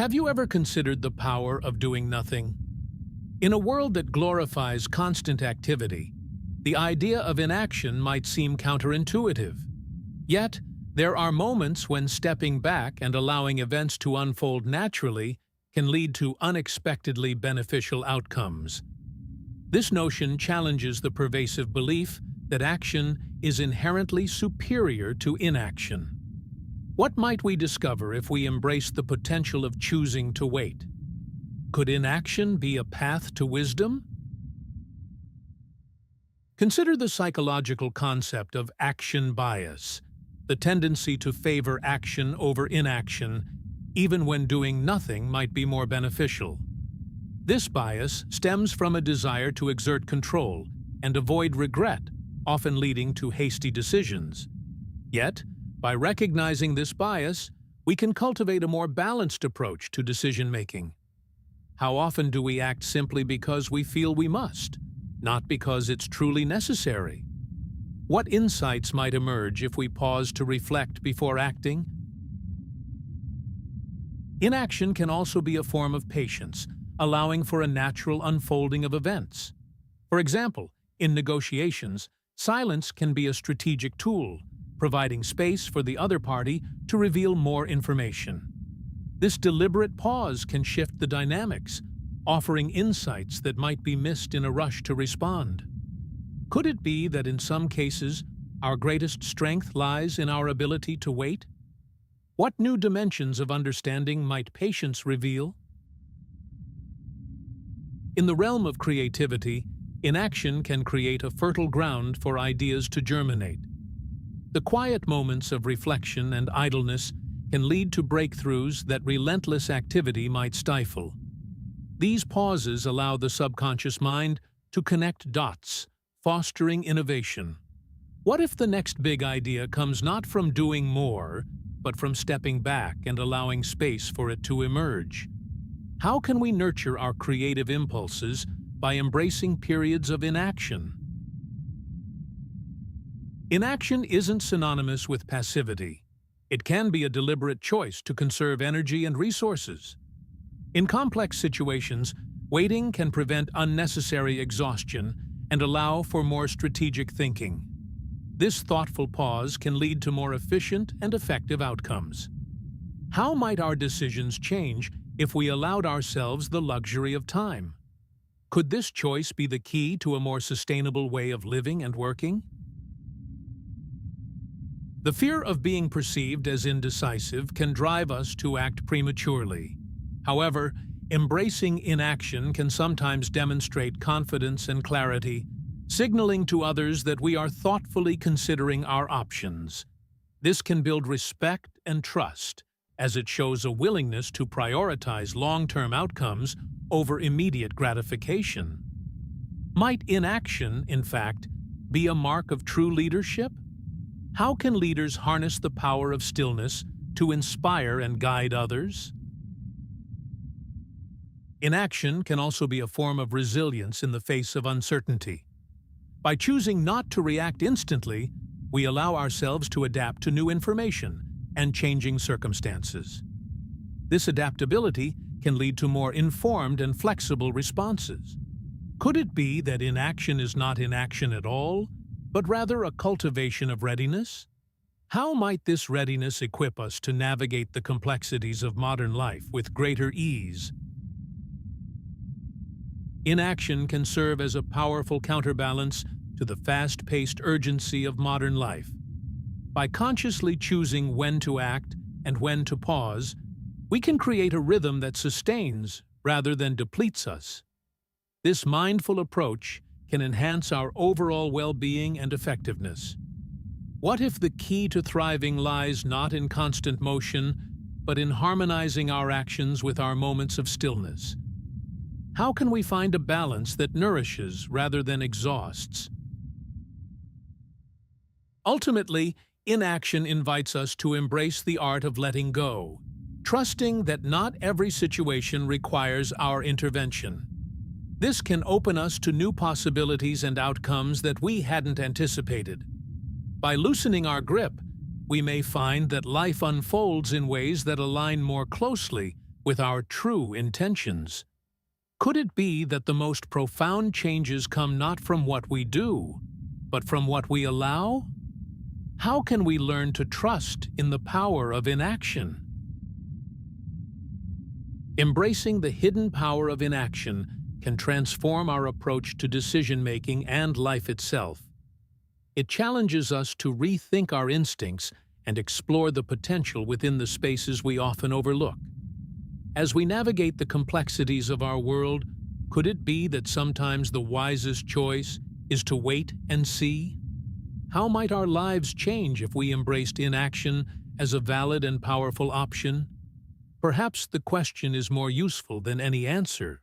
Have you ever considered the power of doing nothing? In a world that glorifies constant activity, the idea of inaction might seem counterintuitive. Yet, there are moments when stepping back and allowing events to unfold naturally can lead to unexpectedly beneficial outcomes. This notion challenges the pervasive belief that action is inherently superior to inaction. What might we discover if we embrace the potential of choosing to wait? Could inaction be a path to wisdom? Consider the psychological concept of action bias, the tendency to favor action over inaction, even when doing nothing might be more beneficial. This bias stems from a desire to exert control and avoid regret, often leading to hasty decisions. Yet, by recognizing this bias, we can cultivate a more balanced approach to decision-making. How often do we act simply because we feel we must, not because it's truly necessary? What insights might emerge if we pause to reflect before acting? Inaction can also be a form of patience, allowing for a natural unfolding of events. For example, in negotiations, silence can be a strategic tool, providing space for the other party to reveal more information. This deliberate pause can shift the dynamics, offering insights that might be missed in a rush to respond. Could it be that in some cases, our greatest strength lies in our ability to wait? What new dimensions of understanding might patience reveal? In the realm of creativity, inaction can create a fertile ground for ideas to germinate. The quiet moments of reflection and idleness can lead to breakthroughs that relentless activity might stifle. These pauses allow the subconscious mind to connect dots, fostering innovation. What if the next big idea comes not from doing more, but from stepping back and allowing space for it to emerge? How can we nurture our creative impulses by embracing periods of inaction? Inaction isn't synonymous with passivity. It can be a deliberate choice to conserve energy and resources. In complex situations, waiting can prevent unnecessary exhaustion and allow for more strategic thinking. This thoughtful pause can lead to more efficient and effective outcomes. How might our decisions change if we allowed ourselves the luxury of time? Could this choice be the key to a more sustainable way of living and working? The fear of being perceived as indecisive can drive us to act prematurely. However, embracing inaction can sometimes demonstrate confidence and clarity, signaling to others that we are thoughtfully considering our options. This can build respect and trust, as it shows a willingness to prioritize long-term outcomes over immediate gratification. Might inaction, in fact, be a mark of true leadership? How can leaders harness the power of stillness to inspire and guide others? Inaction can also be a form of resilience in the face of uncertainty. By choosing not to react instantly, we allow ourselves to adapt to new information and changing circumstances. This adaptability can lead to more informed and flexible responses. Could it be that inaction is not inaction at all, but rather a cultivation of readiness? How might this readiness equip us to navigate the complexities of modern life with greater ease? Inaction can serve as a powerful counterbalance to the fast-paced urgency of modern life. By consciously choosing when to act and when to pause, we can create a rhythm that sustains rather than depletes us. This mindful approach can enhance our overall well-being and effectiveness. What if the key to thriving lies not in constant motion, but in harmonizing our actions with our moments of stillness? How can we find a balance that nourishes rather than exhausts? Ultimately, inaction invites us to embrace the art of letting go, trusting that not every situation requires our intervention. This can open us to new possibilities and outcomes that we hadn't anticipated. By loosening our grip, we may find that life unfolds in ways that align more closely with our true intentions? Could it be that the most profound changes come not from what we do, but from what we allow? How can we learn to trust in the power of inaction? Embracing the hidden power of inaction can transform our approach to decision-making and life itself. It challenges us to rethink our instincts and explore the potential within the spaces we often overlook. As we navigate the complexities of our world, could it be that sometimes the wisest choice is to wait and see? How might our lives change if we embraced inaction as a valid and powerful option? Perhaps the question is more useful than any answer.